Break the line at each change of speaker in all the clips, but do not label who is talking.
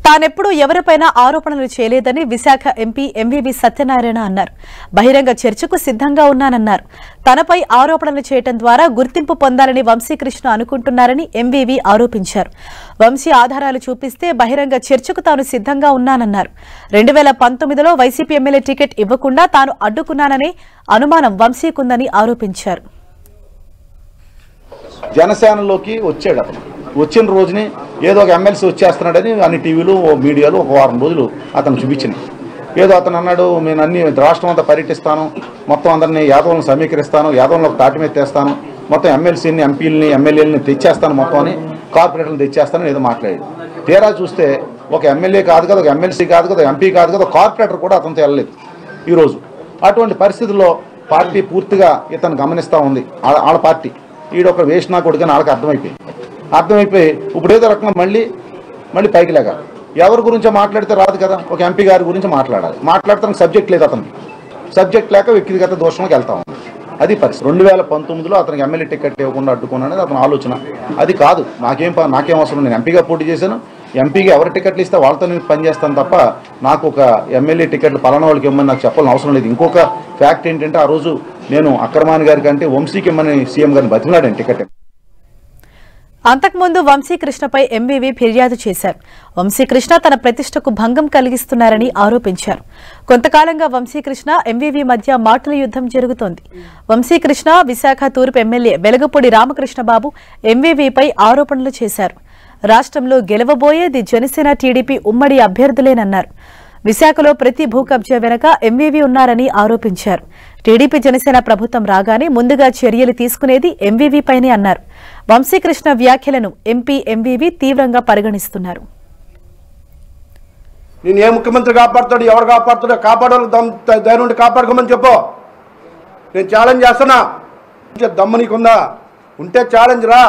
తానెప్పుడు ఎవరిపైనా ఆరోపణలు చేయలేదని Visakha MP MVV Satyanarayana అన్నారు. బహిరంగ చర్చకు సిద్ధంగా ఉన్నానన్నారు. తనపై ఆరోపణలు చేయడం ద్వారా గుర్తింపు పొందాలని వంశీకృష్ణ అనుకుంటున్నారని ఎంవీవీ ఆరోపించారు. వంశీ ఆధారాలు చూపిస్తే బహిరంగ చర్చకు తాను సిద్ధంగా ఉన్నానన్నారు. 2019లో వైసీపీ ఎమ్మెల్యే టికెట్ ఇవ్వకుండా తాను అడ్డుకున్నాననే అనుమానం వంశీకుందని ఆరోపించారు.
జనసేనలోకి వచ్చాడు. అతను వచ్చిన రోజుని ఏదో ఒక ఎమ్మెల్సీ వచ్చేస్తున్నాడని అన్ని టీవీలు మీడియాలో ఒక వారం రోజులు అతను చూపించినాయి. ఏదో అతను అన్నాడు, నేను అన్ని రాష్ట్రం అంతా పర్యటిస్తాను, మొత్తం అందరినీ యాదవులను సమీకరిస్తాను, యాదవులకు తాటి మీద తెస్తాను, మొత్తం ఎమ్మెల్సీని ఎంపీలని ఎమ్మెల్యేలని తెచ్చేస్తాను, మొత్తం అని కార్పొరేటర్లు తెచ్చేస్తానని ఏదో మాట్లాడాడు. తీరా చూస్తే ఒక ఎమ్మెల్యే కాదు కదా, ఒక ఎమ్మెల్సీ కాదు కదా, ఎంపీ కాదు కదా, కార్పొరేటర్ కూడా అతనితో వెళ్ళలేదు ఈరోజు. అటువంటి పరిస్థితుల్లో పార్టీ పూర్తిగా ఇతను గమనిస్తూ ఉంది. వాళ్ళ పార్టీ ఈడొక వేసినా కొడుకని వాళ్ళకి అర్థమైపోయి ఇప్పుడు ఏదో రకంగా మళ్ళీ పైకి లేక ఎవరి గురించో మాట్లాడితే రాదు కదా, ఒక ఎంపీ గారి గురించి మాట్లాడాలి. మాట్లాడతానికి సబ్జెక్ట్ లేదు, అతనికి సబ్జెక్ట్ లేక వ్యక్తిగత దోషంలోకి వెళ్తా ఉంది. అది పరిస్థితి. 2019లో అతనికి ఎమ్మెల్యే టికెట్ ఇవ్వకుండా అడ్డుకున్నానని అతని ఆలోచన. అది కాదు, నాకేం అవసరం, నేను ఎంపీగా పోటీ చేశాను, ఎంపీగా ఎవరి టికెట్లు ఇస్తే వాళ్ళతో నేను పనిచేస్తాను తప్ప నాకు ఒక ఎమ్మెల్యే టికెట్లు పలానా వాళ్ళకి ఇవ్వమని నాకు చెప్పాలని అవసరం లేదు. ఇంకొక ఫ్యాక్ట్ ఏంటంటే ఆ రోజు నేను అక్రమాని గారి కంటే వంశీకి ఇవ్వమని సీఎం గారిని బతిమలాడాను టికెట్.
అంతకుముందు వంశీకృష్ణపై ఎంవీవీ ఫిర్యాదు చేశారు. వంశీకృష్ణ తన ప్రతిష్టకు భంగం కలిగిస్తున్నారని ఆరోపించారు. కొంతకాలంగా వంశీకృష్ణ ఎంవీవీ మధ్య మాటల యుద్ధం జరుగుతోంది. వంశీకృష్ణ విశాఖ తూర్పు ఎమ్మెల్యే వెలగపూడి రామకృష్ణబాబు ఎంవీవీపై ఆరోపణలు చేశారు. రాష్ట్రంలో గెలవబోయేది జనసేన టీడీపీ ఉమ్మడి అభ్యర్థులేనన్నారు. విశాఖలో ప్రతి భూ కబ్జా వెనక ఎంవీవీ ఉన్నారని ఆరోపించారు. టీడీపీ జనసేన ప్రభుత్వం రాగానే ముందుగా చర్యలు తీసుకునేది ఎంవీవీపైనే అన్నారు. వంశీకృష్ణ వ్యాఖ్యలను ఎంపీ ఎంవీవీ తీవ్రంగా పరిగణిస్తున్నారు.
నేను ఏ ముఖ్యమంత్రి కాపాడుతాడు, ఎవరు కాపాడుతాడో కాపాడాలి, దాని నుండి కాపాడుకోమని చెప్పు. నేను ఛాలెంజ్ చేస్తున్నా. దమ్ము నీకుందా ఉంటే ఛాలెంజ్ రా.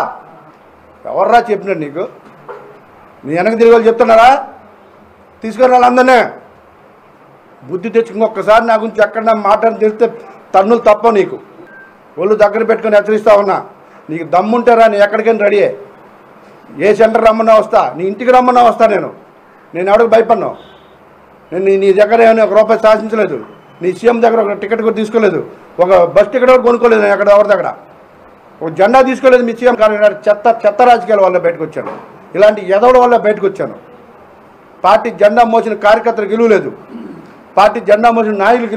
ఎవర్రా చెప్పినాడు నీకు? నీ వెనక తిరిగి వాళ్ళు చెప్తున్నారా? తీసుకుని వాళ్ళందరినీ బుద్ధి తెచ్చుకుని ఒక్కసారి నా గురించి ఎక్కడ మాటని తెలిస్తే తన్నులు తప్ప నీకు. ఒళ్ళు దగ్గర పెట్టుకుని హెచ్చరిస్తా ఉన్నా. నీకు దమ్ముంటారా, నీ ఎక్కడికైనా రెడీ. ఏ సెంటర్ రమ్మన్నా వస్తా, నీ ఇంటికి రమ్మన్నా వస్తా. నేను ఎవరికి భయపడినావు? నేను నీ దగ్గర ఏమైనా ఒక రూపాయి శాసించలేదు. నీ సీఎం దగ్గర ఒక టికెట్ కూడా తీసుకోలేదు, ఒక బస్ టికెట్ కూడా కొనుక్కోలేదు. నేను ఎవరి దగ్గర ఒక జెండా తీసుకోలేదు. మీ సీఎం కానీ చెత్త రాజకీయాల వల్ల బయటకు వచ్చాను. ఇలాంటి ఎదవడ వల్ల బయటకు వచ్చాను. పార్టీ జెండా మోసిన కార్యకర్తలకు విలువ లేదు, పార్టీ జెండా మోసిన నాయకులకు